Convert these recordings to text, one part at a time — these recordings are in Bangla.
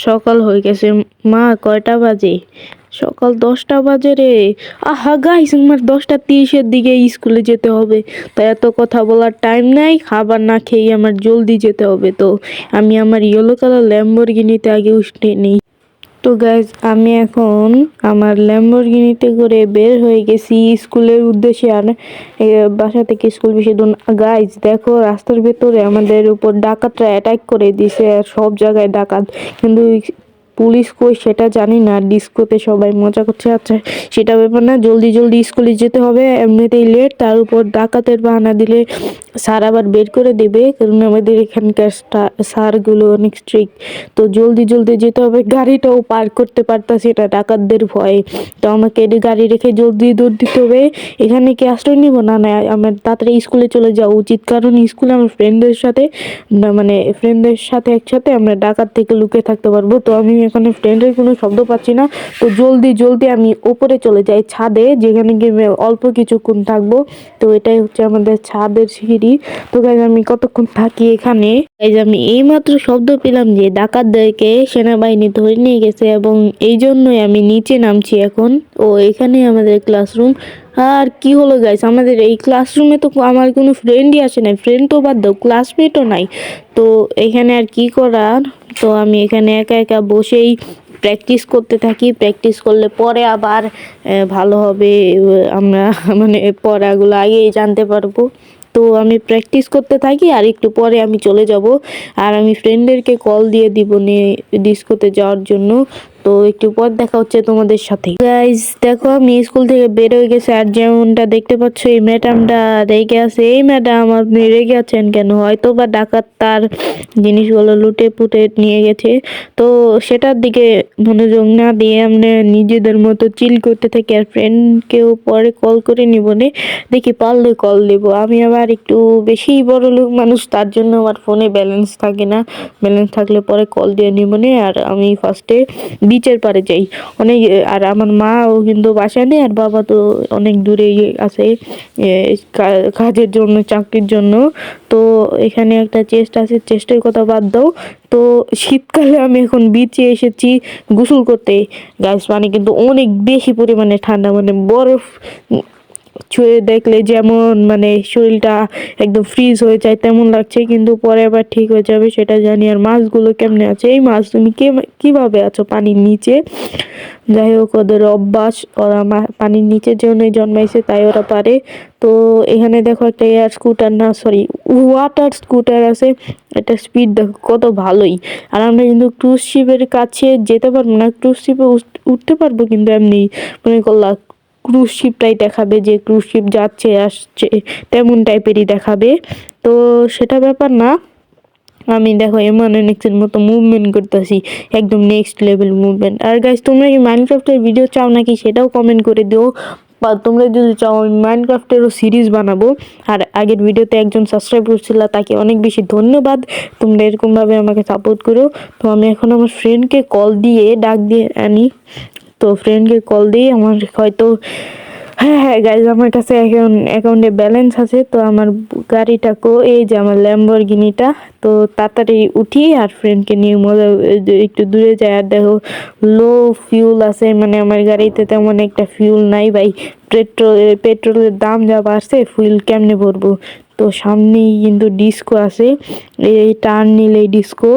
সকাল হয়ে গেছে। মা কয়টা বাজে? সকাল 10টা বাজে রে। আহা গাইস, আমার 10টা 30-এর দিকে স্কুলে যেতে হবে। তো এত কথা বলার টাইম নাই, খাবার না খেয়ে আমার জলদি যেতে হবে। তো আমি আমার ইয়েলো কালার ল্যাম্বরগিনিতে আগে উঠে নিই। তো গাইজ, আমি এখন আমার ল্যাম্বরগিনিতে করে বের হয়ে গেছি স্কুলের উদ্দেশ্যে। আর বাসা থেকে স্কুল বেশি দূর। গাইজ দেখো, রাস্তার ভেতরে আমাদের উপর ডাকাতরা অ্যাটাক করে দিছে, আর সব জায়গায় ডাকাত। কিন্তু পুলিশ কই সেটা জানি না। ডিস্কোতে সবাই মজা করছে। আচ্ছা, সেটা ব্যাপার না, জলদি জলদি স্কুলে যেতে হবে, এমনিতেই লেট। তার উপর ডাকাতের বাহানা দিলে স্যার আবার বের করে দেবে, কারণ আমাদের এখানকার স্যারগুলো অনেক স্ট্রিক্ট। তো জলদি জলদি যেতে হবে। গাড়িটাও পার্ক করতে পারতাছি না ডাকাতদের ভয়ে। তো আমাকে গাড়ি রেখে জলদি দৌড় দিতে হবে। এখানে কি আশ্রয় নিব না? না, আমার তাড়াতাড়ি স্কুলে চলে যাওয়া উচিত, কারণ স্কুলে আমার ফ্রেন্ডদের সাথে একসাথে আমরা ডাকাত থেকে লুকিয়ে থাকতে পারবো। তো আমি এখানে ফ্রেন্ডের কোনো শব্দ পাচ্ছি না। তো জলদি জলদি আমি ওপরে চলে যাই, ছাদে, যেখানে গিয়ে অল্প কিছুক্ষণ থাকবো। তো এটাই হচ্ছে আমাদের ছাদের সিঁড়ি। তো গাইজ, আমি কতক্ষণ থাকি এখানে? গাইজ, আমি এইমাত্র শব্দ পেলাম যে ডাকাতদেরকে সেনাবাহিনী ধরে নিয়ে গেছে, এবং এই জন্যই আমি নিচে নামছি এখন। ও এখানে আমাদের ক্লাসরুম। আর কি হলো গাইস, আমাদের এই ক্লাসরুমে তো আমার কোনো ফ্রেন্ডই আসে নাই। ফ্রেন্ড তো বাদ দাও, ক্লাসমেটও নাই। তো এখানে আর কি করার? তো আমি এখানে একা একা বসেই প্র্যাকটিস করতে থাকি। প্র্যাকটিস করলে পরে আবার ভালো হবে। আমরা মানে পড়াগুলো আগেই জানতে পারবো। তো আমি প্র্যাকটিস করতে থাকি, আর একটু পরে আমি চলে যাব। আর আমি ফ্রেন্ডদেরকে কল দিয়ে দিব নিয়ে ডিস্কোতে যাওয়ার জন্য। তো একটু পর দেখা হচ্ছে তোমাদের সাথে। গাইজ দেখো, আমি স্কুল থেকে বের হয়ে গেছি, আর যেমনটা দেখতে পাচ্ছ এই ম্যাডামটা রেগে আছে। এই ম্যাডাম, আপনি রেগে আছেন কেন? হয়তো বা ডাকাত তার জিনিসগুলো লুটে পুটে নিয়ে গেছে। তো সেটার দিকে মনোযোগ না দিয়ে আমরা নিজেদের মতো চিল করতে থাকি। আর ফ্রেন্ডকেও পরে কল করে নিব নে, দেখি পারলে কল দেব। আমি আবার একটু বেশি বড় লোক মানুষ, তার জন্য আমার ফোনে ব্যালেন্স থাকে না। ব্যালেন্স থাকলে পরে কল দিয়ে নিব নে। আর আমি ফার্স্টে বিচের পাড়ে যাই অনেক। আর আমার মাও কিন্তু বাসায় নেই, আর বাবা তো অনেক দূরে আছে কাজের জন্য, চাকরির জন্য। তো এখানে একটা চেস্ট আছে, চেস্টের কথা বাদ দাও। তো শীতকালে আমি এখন বিচে এসেছি গোসল করতে। গাছ পানি কিন্তু অনেক বেশি পরিমাণে ঠান্ডা, মানে বরফ ছুঁয়ে দেখলে যেমন মানে শরীরটা একদম ফ্রিজ হয়ে যায় তেমন লাগছে, কিন্তু পরে আবার ঠিক হয়ে যাবে সেটা জানি। আর মাছগুলো কেমনে আছে? এই মাছ, তুমি কিভাবে আছো পানির নিচে? যাই হোক, ওদের অভ্যাস, ওরা পানির নিচের জন্যই জন্মাইছে, তাই ওরা পারে। তো এখানে দেখো একটা এয়ার স্কুটার, না সরি, ওয়াটার স্কুটার আছে। এটা স্পিড দেখো কত ভালোই। আর আমরা কিন্তু ক্রুজ শিপের কাছে যেতে পারবো না। ক্রুজ শিপে উঠতে পারবো, কিন্তু এমনি মনে করলাম ক্রুজ শিপটাই দেখাবে যে ক্রুজ শিপ যাচ্ছে আসছে, তেমন টাইপেরই দেখাবে। তো সেটা ব্যাপার না। আমি দেখো এর মতো মুভমেন্ট করতেছি, একদম নেক্সট লেভেল মুভমেন্ট। আর গাইস, তোমরা কি মাইনক্রাফটের ভিডিও চাও নাকি সেটাও কমেন্ট করে দিও। বা তোমরা যদি চাও আমি মাইনক্রাফটেরও সিরিজ বানাবো। আর আগের ভিডিওতে একজন সাবস্ক্রাইব করছিল, তাকে অনেক বেশি ধন্যবাদ। তোমরা এরকমভাবে আমাকে সাপোর্ট করো। তো আমি এখন আমার ফ্রেন্ডকে কল দিয়ে ডাক দিয়ে আনি। তো ফ্রেন্ডকে কল দিয়ে আমার হয়তো, হ্যাঁ গাইজ, আমার কাছে এখন অ্যাকাউন্টে ব্যালেন্স আছে। তো আমার গাড়িটাকেও, এই যে আমার ল্যাম্বরগিনিটা, তো তাড়াতাড়ি উঠি আর ফ্রেন্ডকে নিয়ে মজা একটু দূরে যাই। আর দেখো লো ফিউল আছে, মানে আমার গাড়িতে তেমন একটা ফিউল নাই ভাই। পেট্রোলের দাম যা বাড়ছে, ফুয়েল কেমনে ভরবো? তো সামনেই কিন্তু ডিস্কো আছে, এই টার্ন নিলেই ডিস্কো,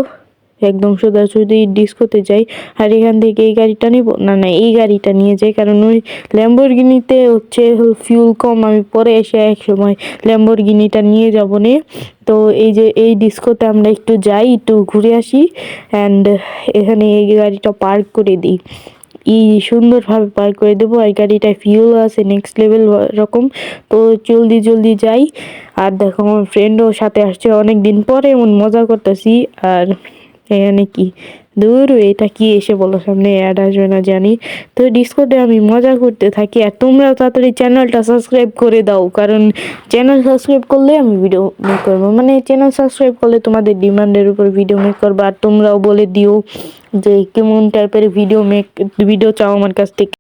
একদম সোজাসুজি ডিস্কোতে যাই। আর এখান থেকে এই গাড়িটা নিব না, না এই গাড়িটা নিয়ে যাই, কারণ ওই ল্যাম্বরগিনিতে হচ্ছে ফিউল কম। আমি পরে এসে এক সময় ল্যাম্বরগিনিটা নিয়ে যাব নে। তো এই যে এই ডিস্কোতে আমরা একটু যাই, একটু ঘুরে আসি, অ্যান্ড এখানে এই গাড়িটা পার্ক করে দিই। সুন্দরভাবে পার্ক করে দেবো। আর গাড়িটায় ফিউল আছে নেক্সট লেভেল রকম। তো জলদি জলদি যাই। আর দেখো আমার ফ্রেন্ডও সাথে আসছে, অনেক দিন পরে এমন মজা করতেছি। আর এখানে কি, দূর এটা কি এসে বলো, সামনে অ্যাড আসবে না জানি। তো ডিসকর্ডে আমি মজা করতে থাকি। আর তোমরাও তাড়াতাড়ি চ্যানেলটা সাবস্ক্রাইব করে দাও, কারণ চ্যানেল সাবস্ক্রাইব করলে আমি ভিডিও মেক করবো। মানে চ্যানেল সাবস্ক্রাইব করলে তোমাদের ডিমান্ডের উপর ভিডিও মেক করবো। আর তোমরাও বলে দিও যে কেমন টাইপের ভিডিও চাও আমার কাছ থেকে।